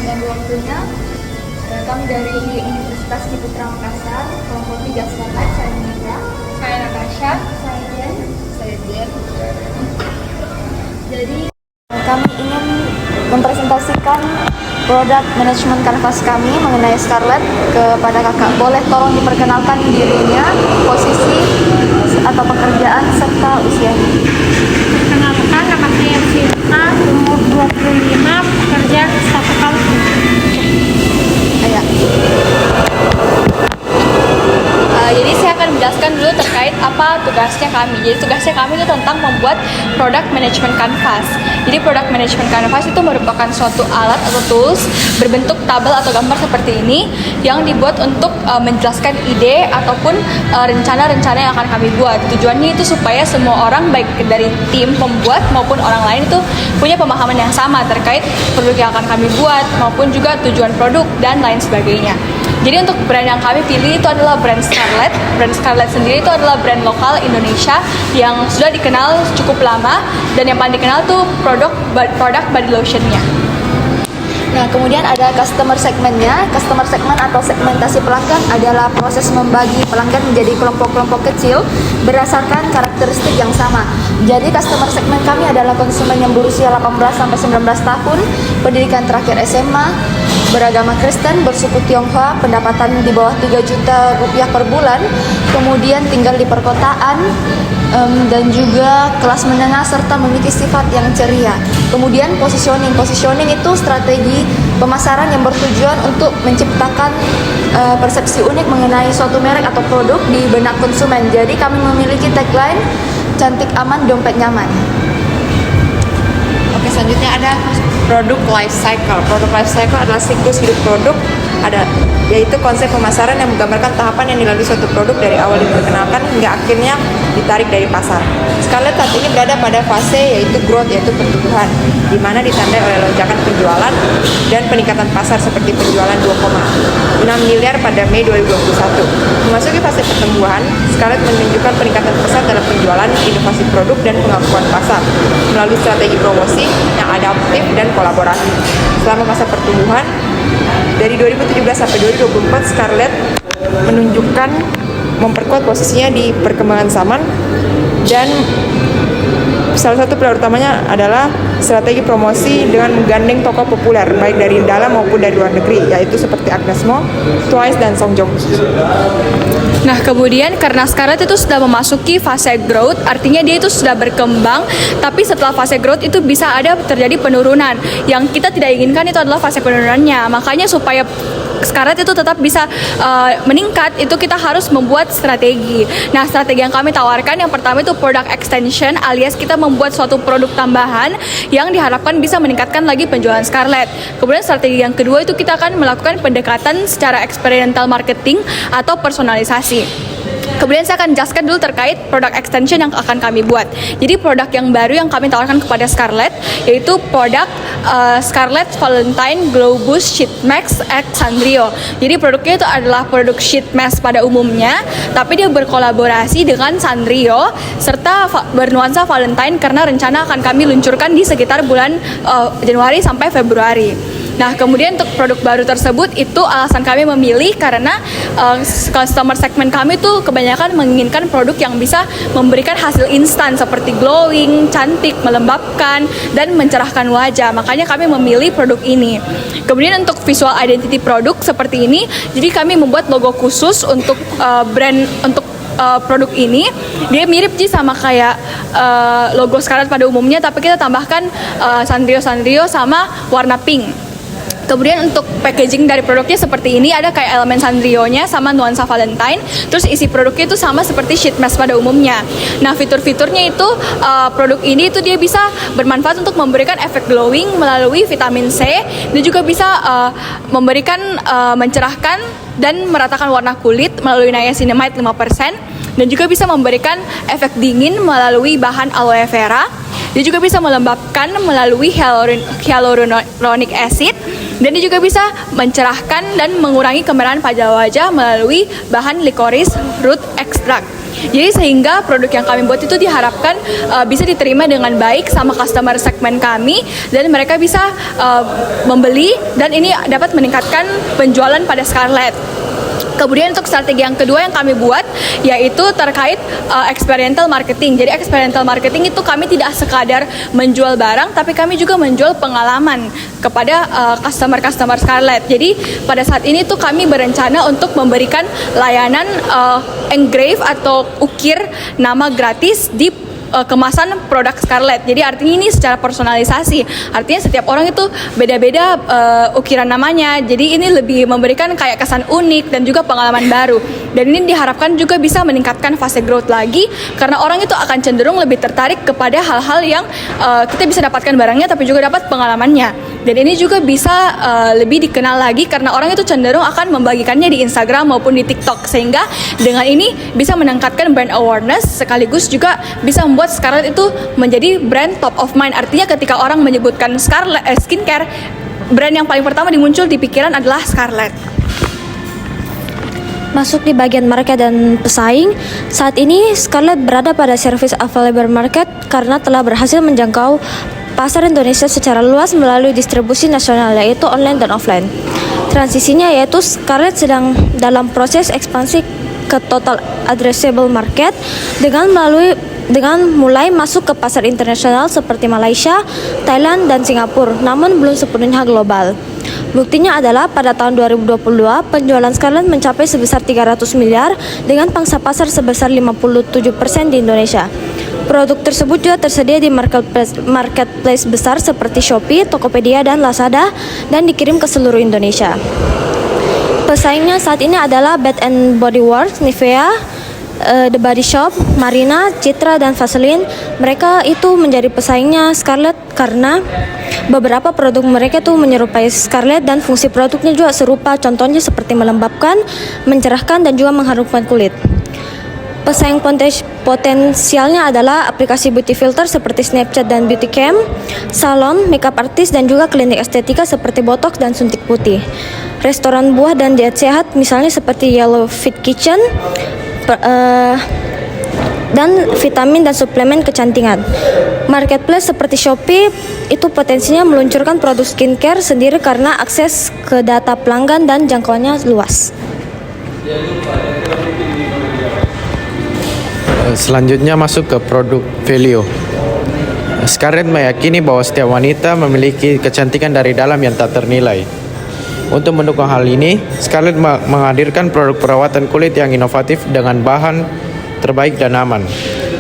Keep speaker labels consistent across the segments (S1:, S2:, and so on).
S1: mengganggu waktunya. Kami dari Universitas Ciputra Makassar, kelompok 3 Starlight, saya Nita.
S2: Saya Natasha.
S1: Saya Jen.
S2: Saya Jen.
S1: Jadi kami ingin mempresentasikan produk manajemen kanvas kami mengenai Scarlett kepada kakak. Boleh tolong diperkenalkan dirinya, posisi atau pekerjaan serta usianya.
S2: Perkenalkan, nama saya Sinta, umur 25, bekerja satu kali.
S3: Jadi saya akan menjelaskan dulu terkait apa tugasnya kami. Jadi tugasnya kami itu tentang membuat product management canvas. Jadi product management canvas itu merupakan suatu alat atau tools berbentuk tabel atau gambar seperti ini yang dibuat untuk menjelaskan ide ataupun rencana-rencana yang akan kami buat. Tujuannya itu supaya semua orang baik dari tim pembuat maupun orang lain itu punya pemahaman yang sama terkait produk yang akan kami buat maupun juga tujuan produk dan lain sebagainya. Jadi untuk brand yang kami pilih itu adalah brand Scarlett. Brand Scarlett sendiri itu adalah brand lokal Indonesia yang sudah dikenal cukup lama dan yang paling dikenal tuh produk body lotionnya.
S1: Nah, kemudian ada customer segmennya. Customer segment atau segmentasi pelanggan adalah proses membagi pelanggan menjadi kelompok-kelompok kecil berdasarkan karakteristik yang sama. Jadi customer segmen kami adalah konsumen yang berusia 18 sampai 19 tahun, pendidikan terakhir SMA, beragama Kristen, bersuku Tionghoa, pendapatan di bawah 3 juta rupiah per bulan, kemudian tinggal di perkotaan, dan juga kelas menengah serta memiliki sifat yang ceria. Kemudian positioning itu strategi pemasaran yang bertujuan untuk menciptakan persepsi unik mengenai suatu merek atau produk di benak konsumen. Jadi kami memiliki tagline cantik aman dompet nyaman.
S4: Oke, selanjutnya ada produk life cycle. Produk life cycle adalah siklus hidup produk, yaitu konsep pemasaran yang menggambarkan tahapan yang dilalui suatu produk dari awal diperkenalkan hingga akhirnya ditarik dari pasar. Scarlett saat ini berada pada fase yaitu growth, yaitu pertumbuhan, di mana ditandai oleh lonjakan penjualan dan peningkatan pasar seperti penjualan 2,6 miliar pada Mei 2021. Memasuki fase pertumbuhan, Scarlett menunjukkan peningkatan pesat dalam penjualan, inovasi produk, dan pengakuan pasar melalui strategi promosi yang adaptif dan kolaborasi. Selama masa pertumbuhan, dari 2017 sampai 2024, Scarlett menunjukkan memperkuat posisinya di perkembangan zaman, dan salah satu pilar utamanya adalah strategi promosi dengan menggandeng tokoh populer baik dari dalam maupun dari luar negeri, yaitu seperti Agnes Mo, Twice, dan Song Joong Ki.
S3: Nah, kemudian karena Scarlett itu sudah memasuki fase growth, artinya dia itu sudah berkembang, tapi setelah fase growth itu bisa ada terjadi penurunan. Yang kita tidak inginkan itu adalah fase penurunannya. Makanya supaya Scarlett itu tetap bisa meningkat, itu kita harus membuat strategi. Nah, strategi yang kami tawarkan yang pertama itu product extension, alias kita membuat suatu produk tambahan yang diharapkan bisa meningkatkan lagi penjualan Scarlett. Kemudian strategi yang kedua itu kita akan melakukan pendekatan secara experiential marketing atau personalisasi. Kemudian saya akan jelaskan dulu terkait product extension yang akan kami buat. Jadi produk yang baru yang kami tawarkan kepada Scarlett yaitu produk Scarlett Valentine Glow Boost Sheet Mask at Sanrio. Jadi produknya itu adalah produk sheet mask pada umumnya, tapi dia berkolaborasi dengan Sanrio serta bernuansa Valentine karena rencana akan kami luncurkan di sekitar bulan Januari sampai Februari. Nah, kemudian untuk produk baru tersebut itu alasan kami memilih karena customer segment kami tuh kebanyakan menginginkan produk yang bisa memberikan hasil instan seperti glowing, cantik, melembabkan, dan mencerahkan wajah. Makanya kami memilih produk ini. Kemudian untuk visual identity produk seperti ini, jadi kami membuat logo khusus untuk brand untuk produk ini. Dia mirip sih sama kayak logo Scarlett pada umumnya, tapi kita tambahkan Sanrio sama warna pink. Kemudian untuk packaging dari produknya seperti ini, ada kayak elemen Sanrio-nya sama nuansa Valentine. Terus isi produknya itu sama seperti sheet mask pada umumnya. Nah, fitur-fiturnya itu produk ini itu dia bisa bermanfaat untuk memberikan efek glowing melalui vitamin C, dan juga bisa memberikan mencerahkan dan meratakan warna kulit melalui niacinamide 5%, dan juga bisa memberikan efek dingin melalui bahan aloe vera. Dia juga bisa melembabkan melalui hyaluronic acid, dan dia juga bisa mencerahkan dan mengurangi kemerahan pada wajah melalui bahan licorice root extract. Jadi sehingga produk yang kami buat itu diharapkan bisa diterima dengan baik sama customer segmen kami dan mereka bisa membeli dan ini dapat meningkatkan penjualan pada Scarlett. Kemudian untuk strategi yang kedua yang kami buat yaitu terkait experiential marketing. Jadi experiential marketing itu kami tidak sekadar menjual barang tapi kami juga menjual pengalaman kepada customer-customer Scarlett. Jadi pada saat ini tuh kami berencana untuk memberikan layanan engrave atau ukir nama gratis di kemasan produk Scarlett. Jadi artinya ini secara personalisasi. Artinya setiap orang itu beda-beda ukiran namanya. Jadi ini lebih memberikan kayak kesan unik dan juga pengalaman baru. Dan ini diharapkan juga bisa meningkatkan fase growth lagi karena orang itu akan cenderung lebih tertarik kepada hal-hal yang kita bisa dapatkan barangnya tapi juga dapat pengalamannya. Dan ini juga bisa lebih dikenal lagi karena orang itu cenderung akan membagikannya di Instagram maupun di TikTok. Sehingga dengan ini bisa meningkatkan brand awareness sekaligus juga bisa membuat Scarlett itu menjadi brand top of mind. Artinya ketika orang menyebutkan Scarlett skincare, brand yang paling pertama dimuncul di pikiran adalah Scarlett.
S5: Masuk di bagian market dan pesaing, saat ini Scarlett berada pada service available market karena telah berhasil menjangkau pasar Indonesia secara luas melalui distribusi nasional yaitu online dan offline. Transisinya yaitu Scarlett sedang dalam proses ekspansi ke total addressable market dengan mulai masuk ke pasar internasional seperti Malaysia, Thailand, dan Singapura, namun belum sepenuhnya global. Buktinya adalah pada tahun 2022, penjualan Scarlett mencapai sebesar 300 miliar dengan pangsa pasar sebesar 57% di Indonesia. Produk tersebut juga tersedia di marketplace besar seperti Shopee, Tokopedia, dan Lazada dan dikirim ke seluruh Indonesia. Pesaingnya saat ini adalah Bath and Body Works, Nivea, The Body Shop, Marina, Citra, dan Vaseline. Mereka itu menjadi pesaingnya Scarlett karena beberapa produk mereka itu menyerupai Scarlett dan fungsi produknya juga serupa. Contohnya seperti melembabkan, mencerahkan, dan juga mengharumkan kulit. Pesaing potensialnya adalah aplikasi beauty filter seperti Snapchat dan Beauty Cam, salon, makeup artist, dan juga klinik estetika seperti botox dan suntik putih. Restoran buah dan diet sehat misalnya seperti Yellow Fit Kitchen, dan vitamin dan suplemen kecantikan. Marketplace seperti Shopee itu potensinya meluncurkan produk skincare sendiri karena akses ke data pelanggan dan jangkauannya luas.
S6: Selanjutnya masuk ke produk value. Scarlett meyakini bahwa setiap wanita memiliki kecantikan dari dalam yang tak ternilai. Untuk mendukung hal ini, Scarlett menghadirkan produk perawatan kulit yang inovatif dengan bahan terbaik dan aman,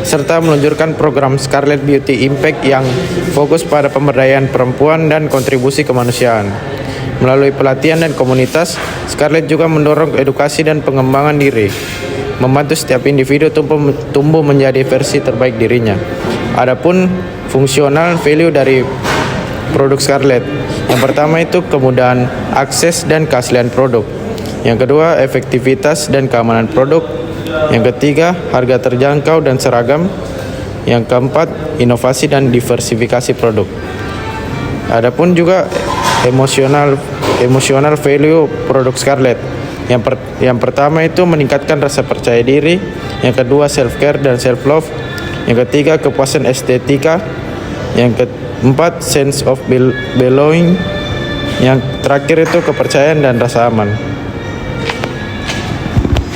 S6: serta meluncurkan program Scarlett Beauty Impact yang fokus pada pemberdayaan perempuan dan kontribusi kemanusiaan. Melalui pelatihan dan komunitas, Scarlett juga mendorong edukasi dan pengembangan diri, membantu setiap individu tumbuh menjadi versi terbaik dirinya. Adapun fungsional value dari produk Scarlett, yang pertama itu kemudahan akses dan keaslian produk. Yang kedua, efektivitas dan keamanan produk. Yang ketiga, harga terjangkau dan seragam. Yang keempat, inovasi dan diversifikasi produk. Adapun juga emosional value produk Scarlett. Yang pertama itu meningkatkan rasa percaya diri. Yang kedua, self care dan self love. Yang ketiga, kepuasan estetika. Yang keempat, sense of belonging. Yang terakhir itu kepercayaan dan rasa aman.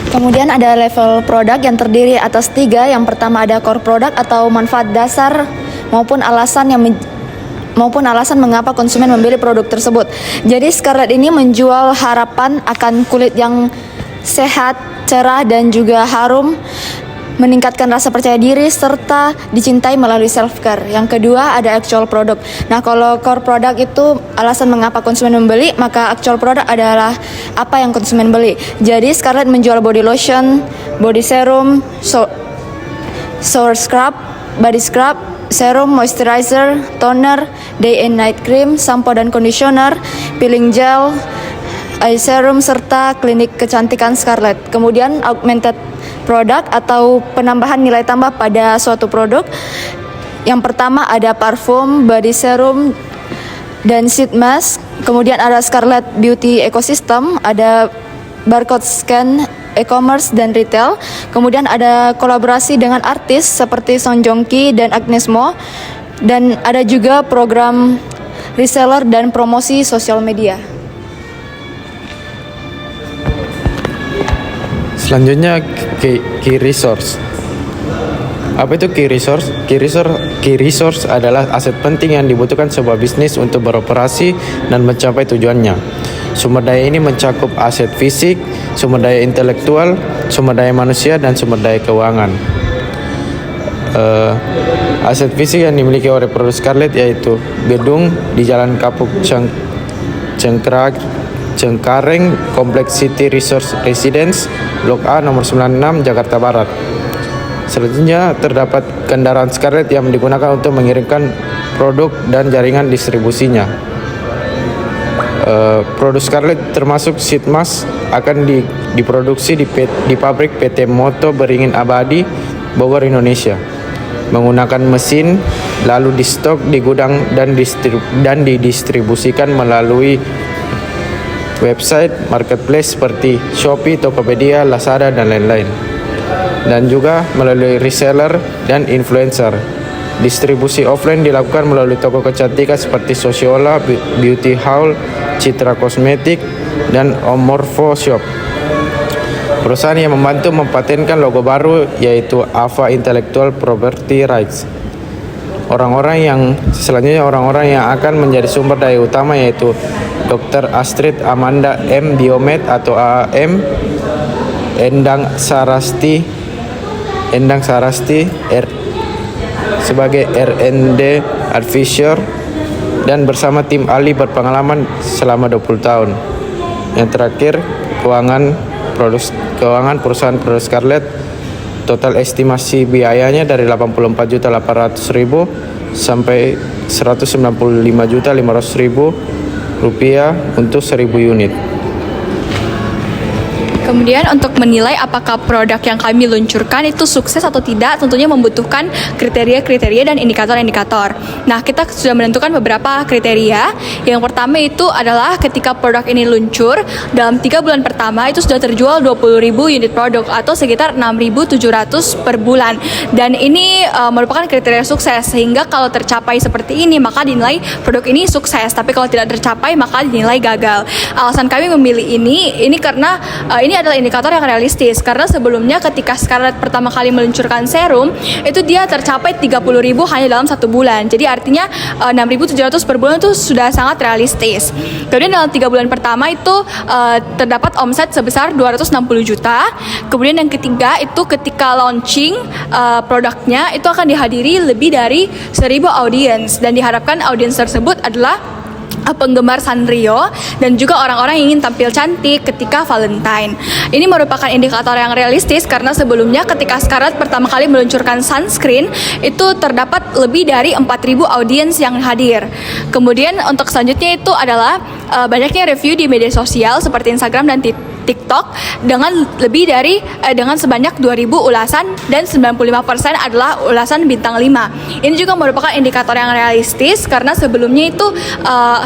S1: Kemudian ada level produk yang terdiri atas 3. Yang pertama ada core product atau manfaat dasar maupun alasan mengapa konsumen membeli produk tersebut. Jadi Scarlett ini menjual harapan akan kulit yang sehat, cerah, dan juga harum, meningkatkan rasa percaya diri serta dicintai melalui self care. Yang kedua ada actual product. Nah, kalau core product itu alasan mengapa konsumen membeli, maka actual product adalah apa yang konsumen beli. Jadi Scarlett menjual body lotion, body serum, shower scrub, body scrub, serum, moisturizer, toner, day and night cream, sampo dan conditioner, peeling gel, eye serum, serta klinik kecantikan Scarlett. Kemudian augmented produk atau penambahan nilai tambah pada suatu produk. Yang pertama ada parfum, body serum, dan sheet mask. Kemudian ada Scarlett Beauty Ecosystem, ada barcode scan e-commerce dan retail. Kemudian ada kolaborasi dengan artis seperti Song Joong Ki dan Agnes Mo. Dan ada juga program reseller dan promosi sosial media.
S6: Selanjutnya key resource. Apa itu key resource? Key resource adalah aset penting yang dibutuhkan sebuah bisnis untuk beroperasi dan mencapai tujuannya. Sumber daya ini mencakup aset fisik, sumber daya intelektual, sumber daya manusia, dan sumber daya keuangan. Aset fisik yang dimiliki oleh produk Scarlett yaitu gedung di Jalan Kapuk Cengkareng, Kompleks City Resource Residence, Blok A nomor 96, Jakarta Barat. Selanjutnya terdapat kendaraan Scarlett yang digunakan untuk mengirimkan produk dan jaringan distribusinya. Produk Scarlett termasuk seat mask akan diproduksi di pabrik PT Moto Beringin Abadi, Bogor, Indonesia. Menggunakan mesin, lalu di stok di gudang dan didistribusikan melalui website marketplace seperti Shopee, Tokopedia, Lazada, dan lain-lain. Dan juga melalui reseller dan influencer. Distribusi offline dilakukan melalui toko kecantikan seperti Sociola, Beauty Haul, Citra Kosmetik, dan Omorpho Shop. Perusahaan yang membantu mempatenkan logo baru yaitu Ava Intellectual Property Rights. Selanjutnya orang-orang yang akan menjadi sumber daya utama yaitu Dr. Astrid Amanda M. Biomed atau AM, Endang Sarasti sebagai R&D Advisor, dan bersama tim ahli berpengalaman selama 20 tahun. Yang terakhir, keuangan perusahaan produk Scarlett, total estimasi biayanya dari 84.800.000 sampai 195.500.000 rupiah untuk 1.000 unit.
S3: Kemudian untuk menilai apakah produk yang kami luncurkan itu sukses atau tidak, tentunya membutuhkan kriteria-kriteria dan indikator-indikator. Nah, kita sudah menentukan beberapa kriteria. Yang pertama itu adalah ketika produk ini luncur, dalam 3 bulan pertama itu sudah terjual 20.000 unit produk atau sekitar 6.700 per bulan. Dan ini merupakan kriteria sukses, sehingga kalau tercapai seperti ini maka dinilai produk ini sukses. Tapi kalau tidak tercapai maka dinilai gagal. Alasan kami memilih ini karena ini adalah indikator yang realistis, karena sebelumnya ketika Scarlett pertama kali meluncurkan serum itu dia tercapai 30.000 hanya dalam 1 bulan. Jadi artinya 6.700 per bulan itu sudah sangat realistis. Kemudian dalam 3 bulan pertama itu terdapat omset sebesar 260 juta. Kemudian yang ketiga itu ketika launching produknya itu akan dihadiri lebih dari 1.000 audiens, dan diharapkan audiens tersebut adalah penggemar Sanrio dan juga orang-orang yang ingin tampil cantik ketika Valentine. Ini merupakan indikator yang realistis karena sebelumnya ketika Scarlett pertama kali meluncurkan sunscreen itu terdapat lebih dari 4.000 audiens yang hadir. Kemudian untuk selanjutnya itu adalah banyaknya review di media sosial seperti Instagram dan TikTok dengan sebanyak 2.000 ulasan dan 95% adalah ulasan bintang 5. Ini juga merupakan indikator yang realistis karena sebelumnya itu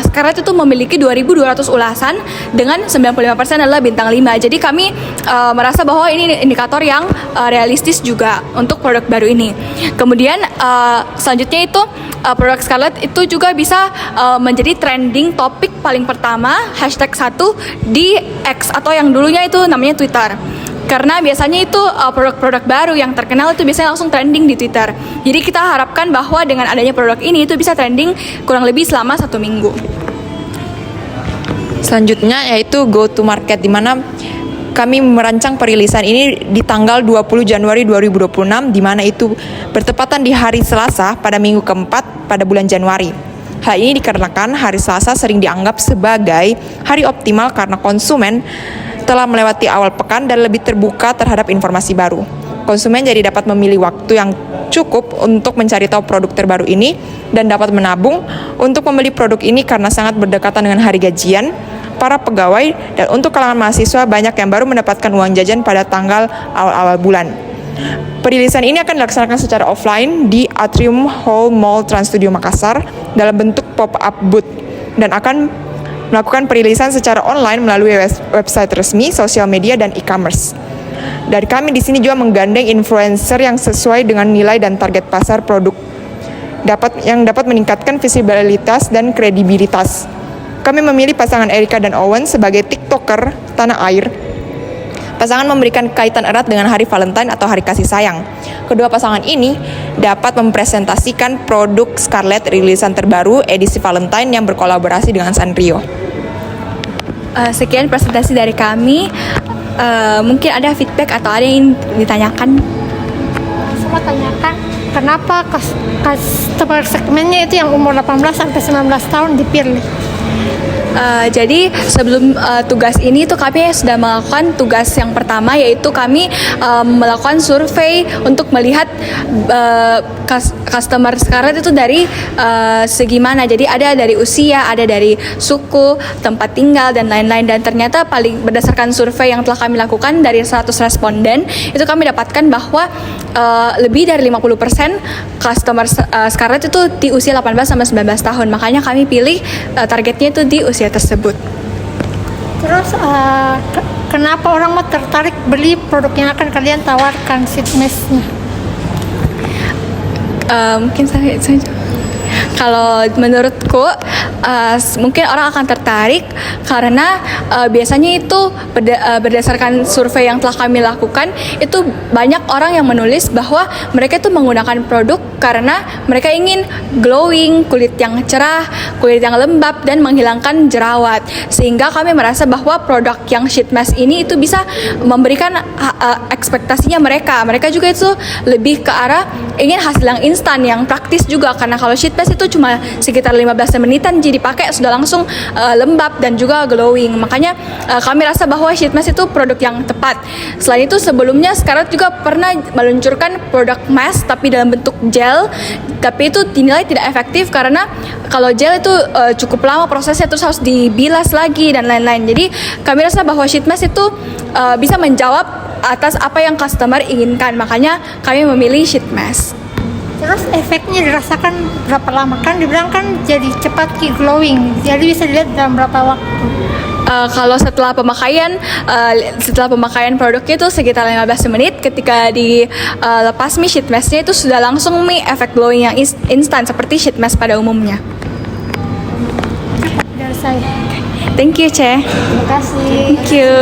S3: Scarlett itu memiliki 2.200 ulasan dengan 95% adalah bintang 5. Jadi kami merasa bahwa ini indikator yang realistis juga untuk produk baru ini. Kemudian selanjutnya itu produk Scarlett itu juga bisa menjadi trending topik paling pertama #1 di X atau yang dulunya itu namanya Twitter. Karena biasanya itu produk-produk baru yang terkenal itu biasanya langsung trending di Twitter. Jadi kita harapkan bahwa dengan adanya produk ini itu bisa trending kurang lebih selama 1 minggu.
S4: Selanjutnya yaitu go to market, di mana kami merancang perilisan ini di tanggal 20 Januari 2026, di mana itu bertepatan di hari Selasa pada minggu keempat pada bulan Januari. Hal ini dikarenakan hari Selasa sering dianggap sebagai hari optimal karena konsumen telah melewati awal pekan dan lebih terbuka terhadap informasi baru. Konsumen jadi dapat memilih waktu yang cukup untuk mencari tahu produk terbaru ini dan dapat menabung untuk membeli produk ini karena sangat berdekatan dengan hari gajian para pegawai, dan untuk kalangan mahasiswa banyak yang baru mendapatkan uang jajan pada tanggal awal-awal bulan. Perilisan ini akan dilaksanakan secara offline di Atrium Hall Mall Trans Studio Makassar dalam bentuk pop-up booth, dan akan melakukan perilisan secara online melalui website resmi, sosial media, dan e-commerce. Dari kami di sini juga menggandeng influencer yang sesuai dengan nilai dan target pasar produk yang dapat meningkatkan visibilitas dan kredibilitas. Kami memilih pasangan Erika dan Owen sebagai TikToker tanah air. Pasangan memberikan kaitan erat dengan Hari Valentine atau Hari Kasih Sayang. Kedua pasangan ini dapat mempresentasikan produk Scarlett rilisan terbaru edisi Valentine yang berkolaborasi dengan Sanrio.
S3: Sekian presentasi dari kami. Mungkin ada feedback atau ada yang ditanyakan?
S2: Semua tanyakan kenapa customer segmennya itu yang umur 18 sampai 19 tahun dipilih.
S3: Jadi sebelum tugas ini tuh kami sudah melakukan tugas yang pertama, yaitu kami melakukan survei untuk melihat customer sekarang itu dari segi mana. Jadi ada dari usia, ada dari suku, tempat tinggal dan lain-lain. Dan ternyata berdasarkan survei yang telah kami lakukan dari 100 responden, itu kami dapatkan bahwa lebih dari 50% customer Scarlett itu di usia 18 sampai 19 tahun. Makanya kami pilih targetnya itu di usia tersebut.
S2: Terus kenapa orang mau tertarik beli produk yang akan kalian tawarkan, Sheetmesh-nya?
S3: Mungkin saya kalau menurutku mungkin orang akan tertarik karena biasanya itu berdasarkan survei yang telah kami lakukan, itu banyak orang yang menulis bahwa mereka itu menggunakan produk karena mereka ingin glowing, kulit yang cerah, kulit yang lembab dan menghilangkan jerawat. Sehingga kami merasa bahwa produk yang Sheetmesh ini itu bisa memberikan ekspektasinya mereka. Mereka juga itu lebih ke arah ingin hasil yang instan, yang praktis juga, karena kalau Sheetmesh itu cuma sekitar 15 menitan jadi pakai sudah langsung lembab dan juga glowing. Makanya kami rasa bahwa Sheetmesh itu produk yang tepat. Selain itu sebelumnya Scarlett juga pernah meluncurkan produk mask tapi dalam bentuk gel, tapi itu dinilai tidak efektif karena kalau gel itu cukup lama prosesnya, terus harus dibilas lagi dan lain-lain. Jadi kami rasa bahwa Sheetmesh itu bisa menjawab atas apa yang customer inginkan. Makanya kami memilih Sheetmesh.
S2: Terus efeknya dirasakan berapa lama? Kan dibilang kan jadi cepat glowing, jadi bisa dilihat dalam berapa waktu?
S3: Kalau setelah pemakaian produknya itu sekitar 15 menit. Ketika dilepas Sheetmesh-nya itu sudah langsung efek glowing yang instan seperti Sheetmesh pada umumnya.
S2: Dari saya.
S3: Thank you, Che.
S1: Terima kasih.
S3: Thank you.